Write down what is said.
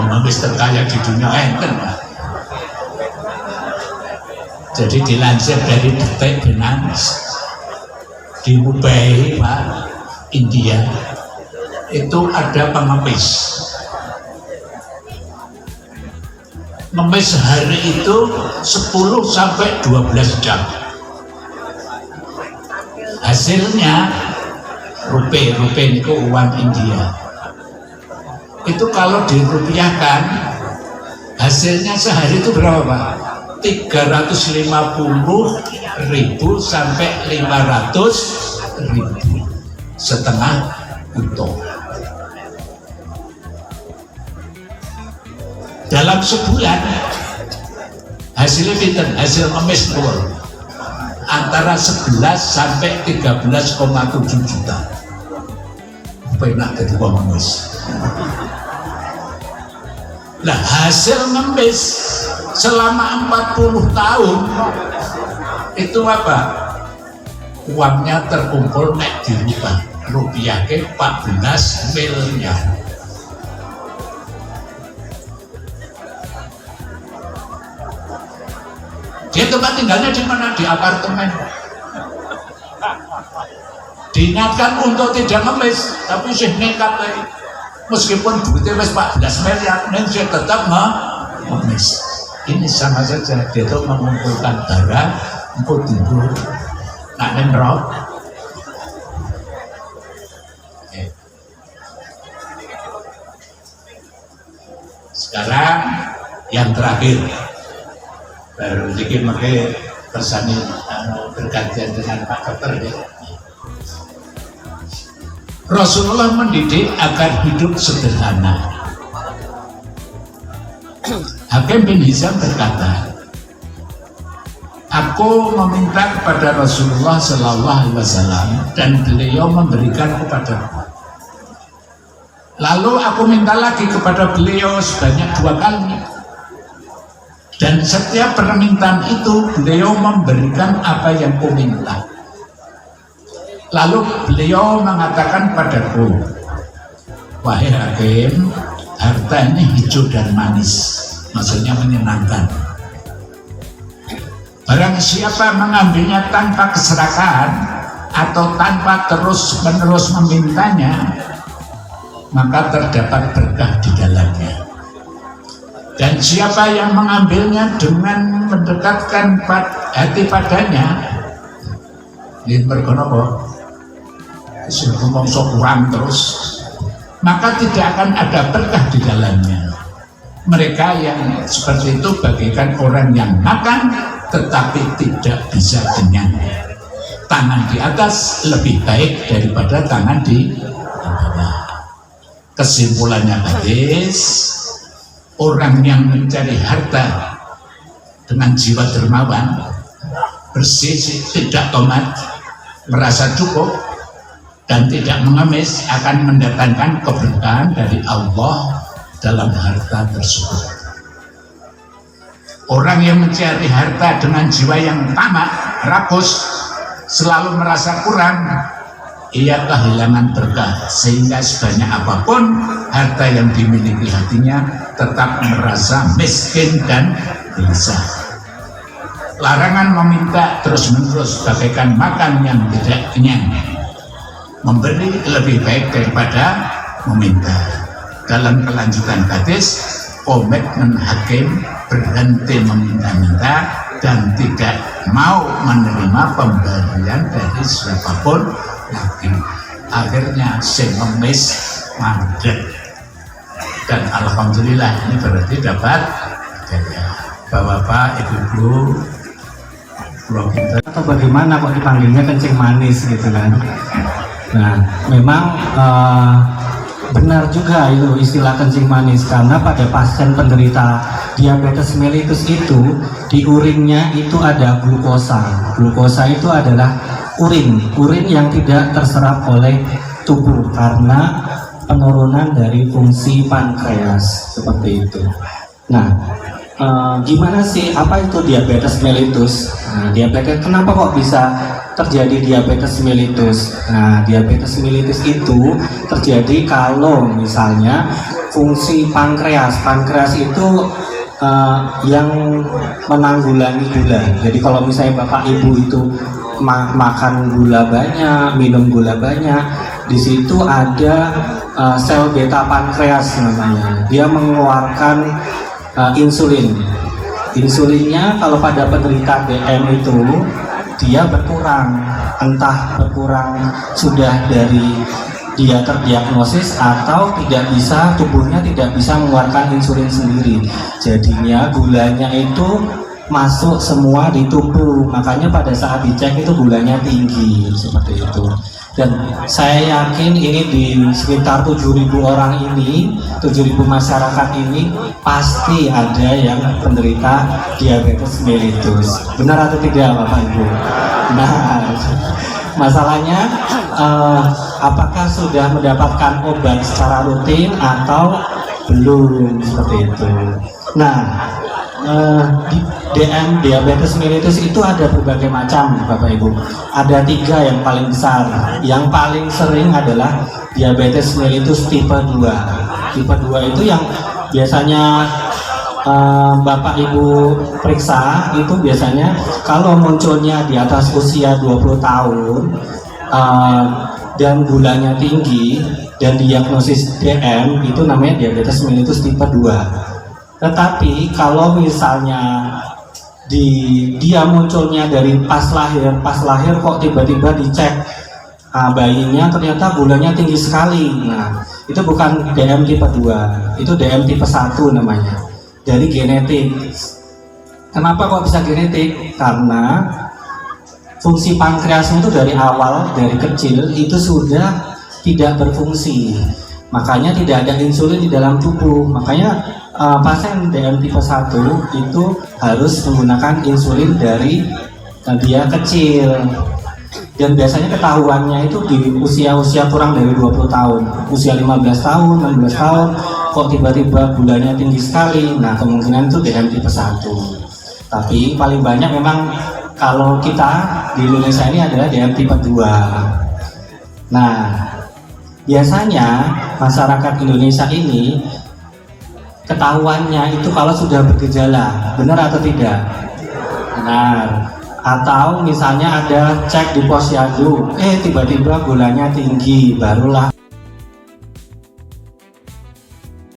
pengemis terkaya di dunia enten. Jadi dilansir dari Detik Finance di Mumbai, Pak, India, itu ada pengemis. Ngemis sehari itu 10 sampai 12 jam. Hasilnya rupiah itu uang India. Itu kalau dirupiahkan hasilnya sehari itu berapa, Pak? 350.000 sampai 500.000 setengah utuh. Dalam sebulan hasilnya pinter, hasil ngemis keluar antara 11 sampai 13,7 juta. Penak jadi pengemis. Nah, hasil ngemis selama 40 tahun itu apa? Uangnya terkumpul nek dirubah rupiah ke 14 miliar. Dia tempat tinggalnya di mana? Di apartemen. Diingatkan untuk tidak ngemis, tapi sih nekat lagi. Meskipun duitnya wis 14 miliar, dan saya tetap ngemis. Ini sama saja, dia itu mengumpulkan barang untuk tidur, nak nemrok. Sekarang yang terakhir, baru sedikit makanya persani bergantian dengan Pak Dokter ya. Rasulullah mendidik agar hidup sederhana. Hakim bin Hizam berkata, aku meminta kepada Rasulullah Sallallahu Alaihi Wasallam dan beliau memberikan kepadaku. Lalu aku minta lagi kepada beliau sebanyak 2 kali. Dan setiap permintaan itu beliau memberikan apa yang ku minta. Lalu beliau mengatakan padaku, wahai Hakim, harta ini hijau dan manis, maksudnya menyenangkan. Barang siapa mengambilnya tanpa keserakahan atau tanpa terus-menerus memintanya, maka terdapat berkah di dalamnya. Dan siapa yang mengambilnya dengan mendekatkan hati padanya, ini berkonopo, ngomong sok kurang terus, maka tidak akan ada berkah di dalamnya. Mereka yang seperti itu bagaikan orang yang makan tetapi tidak bisa kenyang. Tangan di atas lebih baik daripada tangan di bawah. Kesimpulannya hadis, orang yang mencari harta dengan jiwa dermawan, bersih, tidak tomat, merasa cukup dan tidak mengemis akan mendatangkan keberkahan dari Allah dalam harta tersebut. Orang yang mencari harta dengan jiwa yang tamak, rakus, selalu merasa kurang, ia kehilangan berkah, sehingga sebanyak apapun harta yang dimiliki hatinya tetap merasa miskin dan gelisah. Larangan meminta terus-menerus bagaikan makan yang tidak kenyang. Memberi lebih baik daripada meminta. Dalam kelanjutan hadis, komitmen hakim berhenti meminta-minta dan tidak mau menerima pemberian dari siapapun lagi. Akhirnya si ngemis mandek. Dan alhamdulillah ini berarti dapat Bapak-bapak, ibu-ibu, atau bagaimana kok dipanggilnya kencing manis gitu kan. Nah, memang benar juga itu istilah kencing manis, karena pada pasien penderita diabetes mellitus itu di urinnya itu ada glukosa. Glukosa itu adalah urin yang tidak terserap oleh tubuh karena penurunan dari fungsi pankreas seperti itu. Nah, gimana sih, apa itu diabetes mellitus? Nah, diabetes, kenapa kok bisa terjadi diabetes mellitus? Nah, diabetes mellitus itu terjadi kalau misalnya fungsi pankreas. Pankreas itu yang menanggulangi gula. Jadi kalau misalnya Bapak Ibu itu makan gula banyak, minum gula banyak, di situ ada sel beta pankreas namanya. Dia mengeluarkan insulin. Insulinnya kalau pada penderita DM itu dia berkurang, entah berkurang sudah dari dia terdiagnosis atau tidak bisa, tubuhnya tidak bisa mengeluarkan insulin sendiri, jadinya gulanya itu masuk semua di tubuh, makanya pada saat dicek itu gulanya tinggi seperti itu. Dan saya yakin ini di sekitar 7.000 orang ini, 7.000 masyarakat ini pasti ada yang penderita diabetes mellitus. Benar atau tidak Bapak Ibu? Nah, masalahnya apakah sudah mendapatkan obat secara rutin atau belum, seperti itu. Nah, DM diabetes mellitus itu ada berbagai macam Bapak Ibu. Ada 3 yang paling besar. Yang paling sering adalah diabetes mellitus tipe 2. Tipe 2 itu yang biasanya Bapak Ibu periksa itu biasanya kalau munculnya di atas usia 20 tahun dan gulanya tinggi dan diagnosis DM, itu namanya diabetes mellitus tipe 2. Tetapi kalau misalnya dia munculnya dari pas lahir kok tiba-tiba dicek bayinya ternyata gulanya tinggi sekali. Nah, itu bukan DM tipe 2, itu DM tipe 1 namanya. Dari genetik. Kenapa kok bisa genetik? Karena fungsi pankreas itu dari awal, dari kecil itu sudah tidak berfungsi. Makanya tidak ada insulin di dalam tubuh. Makanya pasien DM tipe 1 itu harus menggunakan insulin dari dia kecil. Dan biasanya ketahuannya itu di usia-usia kurang dari 20 tahun, usia 15 tahun, 16 tahun, kok tiba-tiba gulanya tinggi sekali. Nah, kemungkinan itu DM tipe 1. Tapi paling banyak memang kalau kita di Indonesia ini adalah DM tipe 2. Nah, biasanya masyarakat Indonesia ini ketahuannya itu kalau sudah bergejala, benar atau tidak? Benar. Atau misalnya ada cek di posyandu, tiba-tiba gulanya tinggi, barulah